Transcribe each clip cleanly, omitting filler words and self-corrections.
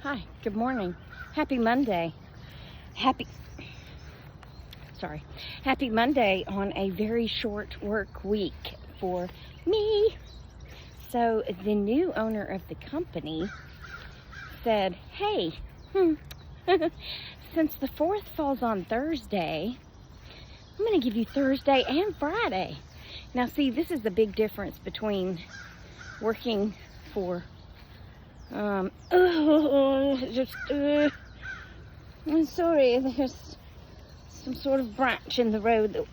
Hi, good morning. Happy Monday. Happy Monday on a very short work week for me. So the new owner of the company said, hey, since the 4th falls on Thursday, I'm going to give you Thursday and Friday. Now see, this is the big difference between working for I'm sorry, there's some sort of branch in the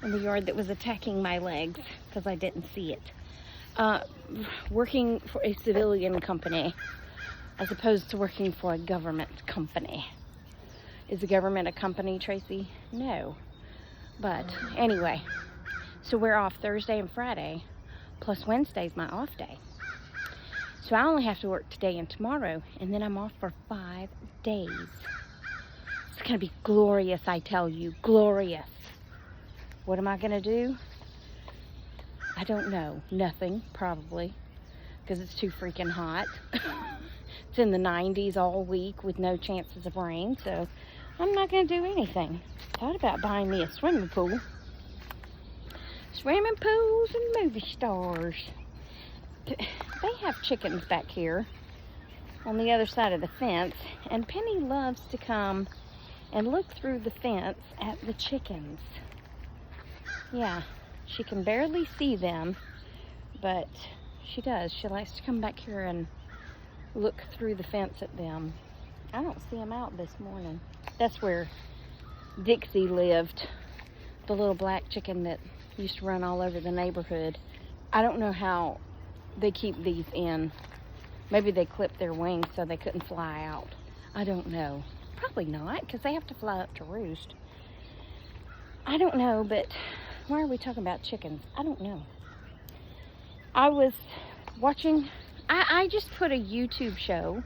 in the yard that was attacking my legs because I didn't see it. Working for a civilian company as opposed to working for a government company. Is the government a company, Tracy? No. But anyway, so we're off Thursday and Friday, plus Wednesday's my off day. So I only have to work today and tomorrow, and then I'm off for 5 days. It's gonna be glorious, I tell you, glorious. What am I gonna do? I don't know. Nothing, probably, because it's too freaking hot. It's in the 90s all week with no chances of rain, so I'm not gonna do anything. Thought about buying me a swimming pool. Swimming pools and movie stars. They have chickens back here on the other side of the fence, and Penny loves to come and look through the fence at the chickens. Yeah, she can barely see them, but she does. She likes to come back here and look through the fence at them. I don't see them out this morning. That's where Dixie lived, the little black chicken that used to run all over the neighborhood. I don't know how they keep these in. Maybe they clipped their wings so they couldn't fly out. I don't know. Probably not, because they have to fly up to roost. I don't know, but why are we talking about chickens? I don't know. I was watching, I just put a YouTube show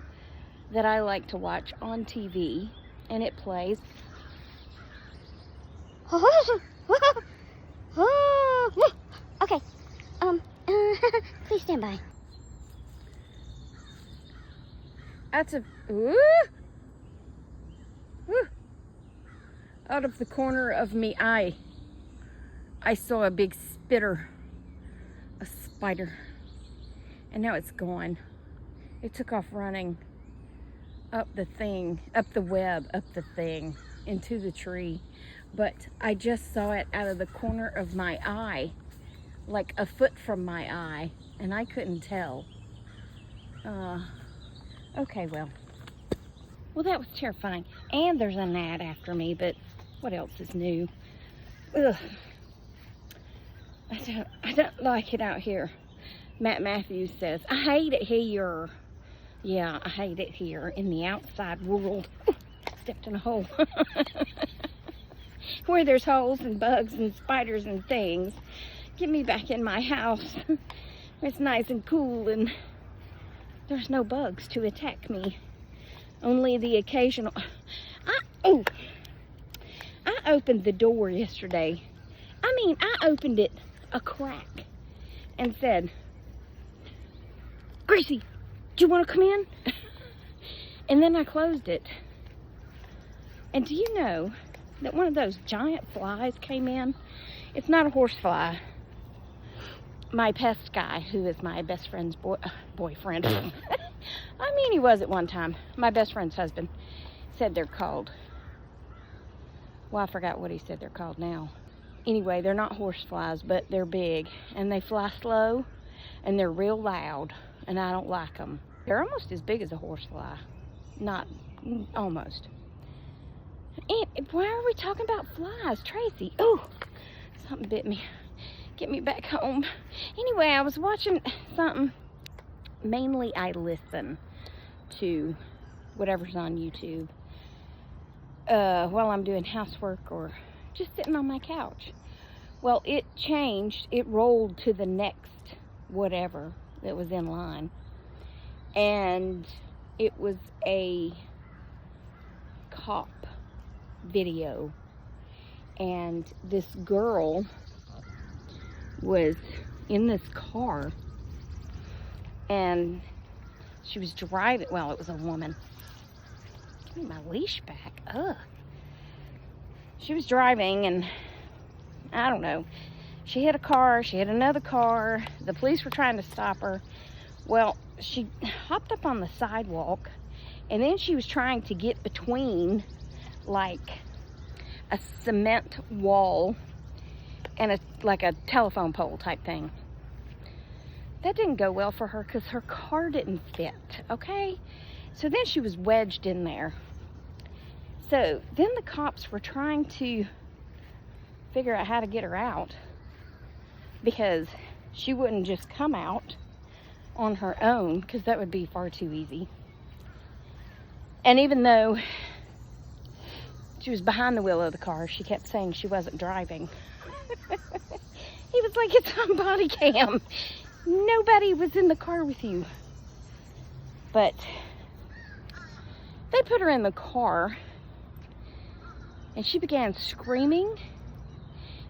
that I like to watch on TV, and it plays. Okay. Please stand by. That's a out of the corner of me eye, I saw a big spitter, a spider, and now it's gone. It took off running up the web, into the tree, but I just saw it out of the corner of my eye, like a foot from my eye, and I couldn't tell. Okay, well, that was terrifying. And there's a gnat after me, but what else is new? Ugh. I don't like it out here. Matt Matthews says, I hate it here. Yeah, I hate it here in the outside world. Stepped in a hole. Where there's holes and bugs and spiders and things. Get me back in my house. It's nice and cool and there's no bugs to attack me. Only the occasional. I opened the door yesterday. I opened it a crack and said, Gracie, do you want to come in? And then I closed it. And do you know that one of those giant flies came in? It's not a horse fly. My pest guy, who is my best friend's boyfriend. He was at one time. My best friend's husband said they're called. Well, I forgot what he said they're called now. Anyway, they're not horse flies, but they're big. And they fly slow, and they're real loud. And I don't like them. They're almost as big as a horse fly. Not, almost. And why are we talking about flies, Tracy? Oh, something bit me. Get me back home. Anyway, I was watching something. Mainly I listen to whatever's on YouTube while I'm doing housework or just sitting on my couch. Well, it changed. It rolled to the next whatever that was in line. And it was a cop video. And this girl was in this car, and She was driving, well, it was a woman. Give me my leash back. Ugh. She was driving and I don't know. She hit a car, she hit another car. The police were trying to stop her. Well, she hopped up on the sidewalk and then she was trying to get between like a cement wall and like a telephone pole type thing. That didn't go well for her because her car didn't fit, okay? So then she was wedged in there. So then the cops were trying to figure out how to get her out because she wouldn't just come out on her own because that would be far too easy. And even though she was behind the wheel of the car, she kept saying she wasn't driving. He was like, it's on body cam. Nobody was in the car with you. But they put her in the car and she began screaming.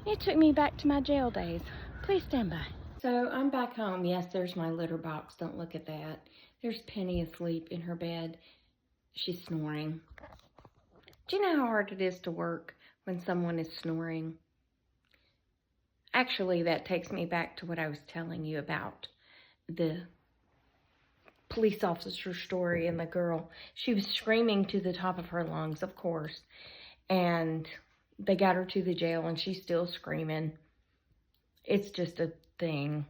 It took me back to my jail days. Please stand by. So I'm back home. Yes, there's my litter box. Don't look at that. There's Penny asleep in her bed. She's snoring. Do you know how hard it is to work when someone is snoring? Actually, that takes me back to what I was telling you about the police officer story and the girl. She was screaming to the top of her lungs, of course, and they got her to the jail and she's still screaming. It's just a thing.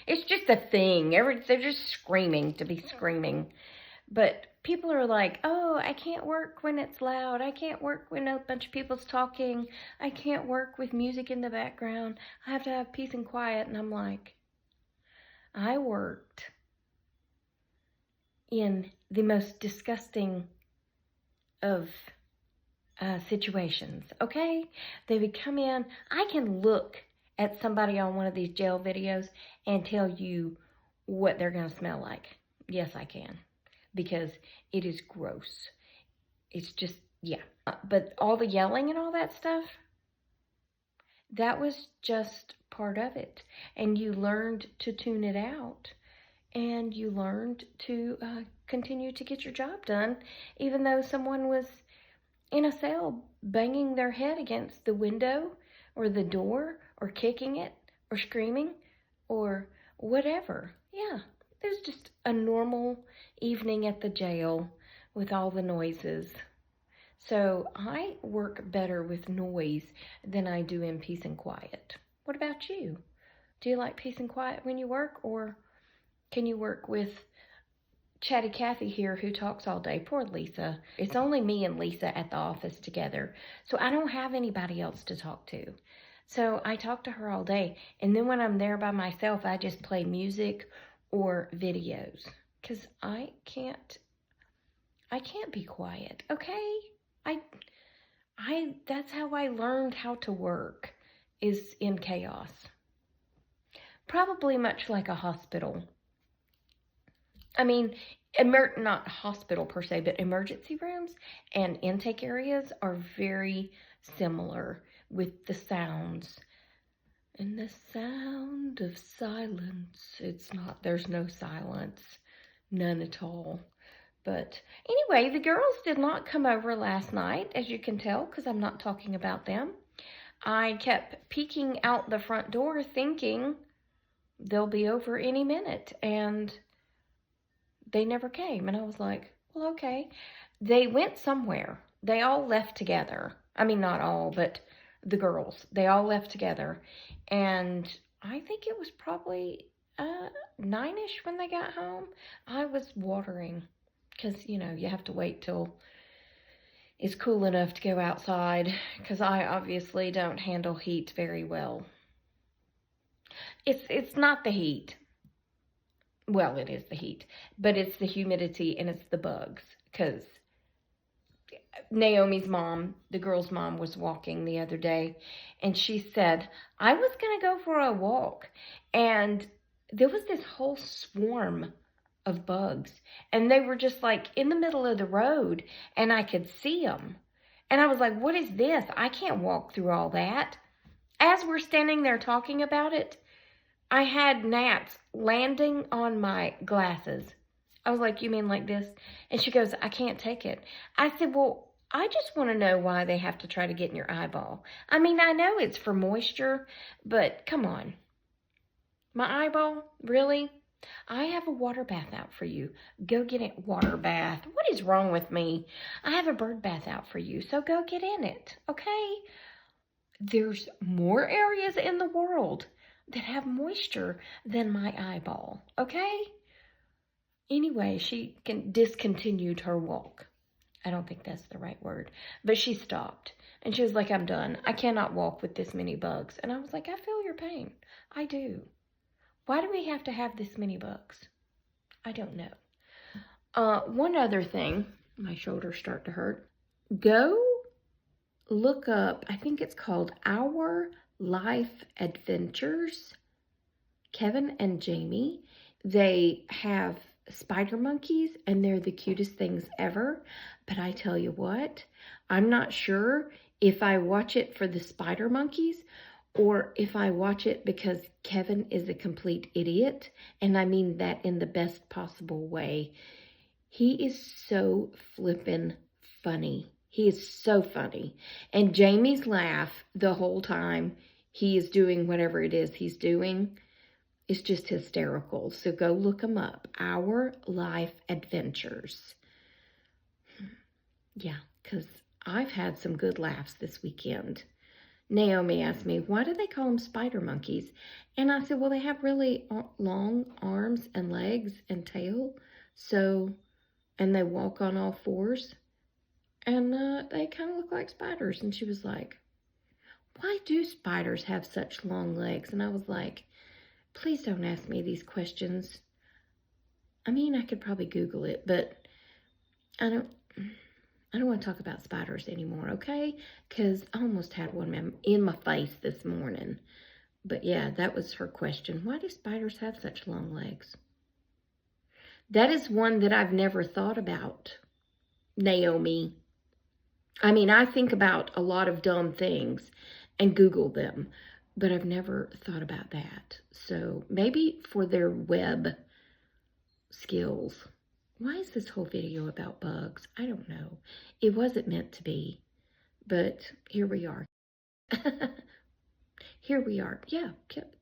It's just a thing. They're just screaming to be screaming. But people are like, oh, I can't work when it's loud. I can't work when a bunch of people's talking. I can't work with music in the background. I have to have peace and quiet. And I'm like, I worked in the most disgusting of situations, okay? They would come in. I can look at somebody on one of these jail videos and tell you what they're going to smell like. Yes, I can. Because it is gross. It's just, yeah. But all the yelling and all that stuff, that was just part of it. And you learned to tune it out. And you learned to continue to get your job done, even though someone was in a cell banging their head against the window or the door or kicking it or screaming or whatever. Yeah. It was just a normal evening at the jail with all the noises. So I work better with noise than I do in peace and quiet. What about you? Do you like peace and quiet when you work, or can you work with Chatty Cathy here who talks all day? Poor Lisa. It's only me and Lisa at the office together, so I don't have anybody else to talk to. So I talk to her all day, and then when I'm there by myself, I just play music or videos, because I can't be quiet, okay? That's how I learned how to work, is in chaos. Probably much like a hospital. I mean, not hospital per se, but emergency rooms and intake areas are very similar with the sounds. And the sound of silence, there's no silence, none at all. But anyway, the girls did not come over last night, as you can tell, because I'm not talking about them. I kept peeking out the front door thinking they'll be over any minute, and they never came. And I was like, well, okay. They went somewhere. They all left together. I mean, not all, but the girls. They all left together. And I think it was probably 9-ish when they got home. I was watering because, you have to wait till it's cool enough to go outside, because I obviously don't handle heat very well. It's not the heat. Well, it is the heat, but it's the humidity and it's the bugs, because Naomi's mom, the girl's mom, was walking the other day, and she said, I was going to go for a walk, and there was this whole swarm of bugs, and they were just like in the middle of the road, and I could see them, and I was like, what is this? I can't walk through all that. As we're standing there talking about it, I had gnats landing on my glasses. I was like, you mean like this? And she goes, I can't take it. I said, well, I just want to know why they have to try to get in your eyeball. I mean, I know it's for moisture, but come on. My eyeball? Really? I have a water bath out for you. Go get it, water bath. What is wrong with me? I have a bird bath out for you, so go get in it, okay? There's more areas in the world that have moisture than my eyeball, okay? Anyway, she discontinued her walk. I don't think that's the right word, but she stopped. And she was like, I'm done. I cannot walk with this many bugs. And I was like, I feel your pain. I do. Why do we have to have this many bugs? I don't know. One other thing, my shoulders start to hurt. Go look up, I think it's called Our Life Adventures. Kevin and Jamie, they have spider monkeys and they're the cutest things ever. But I tell you what, I'm not sure if I watch it for the spider monkeys or if I watch it because Kevin is a complete idiot. And I mean that in the best possible way. He is so flippin' funny. He is so funny. And Jamie's laugh the whole time he is doing whatever it is he's doing is just hysterical. So go look them up. Our Life Adventures. Yeah, because I've had some good laughs this weekend. Naomi asked me, why do they call them spider monkeys? And I said, well, they have really long arms and legs and tail. So, and they walk on all fours. And they kind of look like spiders. And she was like, why do spiders have such long legs? And I was like, please don't ask me these questions. I mean, I could probably Google it, but I don't want to talk about spiders anymore, okay? Because I almost had one in my face this morning. But yeah, that was her question. Why do spiders have such long legs? That is one that I've never thought about, Naomi. I mean, I think about a lot of dumb things and Google them, but I've never thought about that. So maybe for their web skills. Why is this whole video about bugs? I don't know. It wasn't meant to be, but here we are. Here we are. Yeah,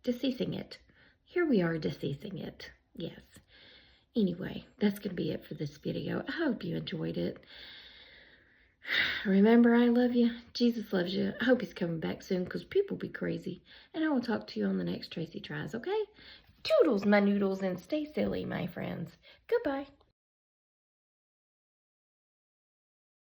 deceasing it. Here we are deceasing it. Yes. Anyway, that's going to be it for this video. I hope you enjoyed it. Remember, I love you. Jesus loves you. I hope he's coming back soon because people be crazy. And I will talk to you on the next Tracy Tries, okay? Toodles, my noodles, and stay silly, my friends. Goodbye.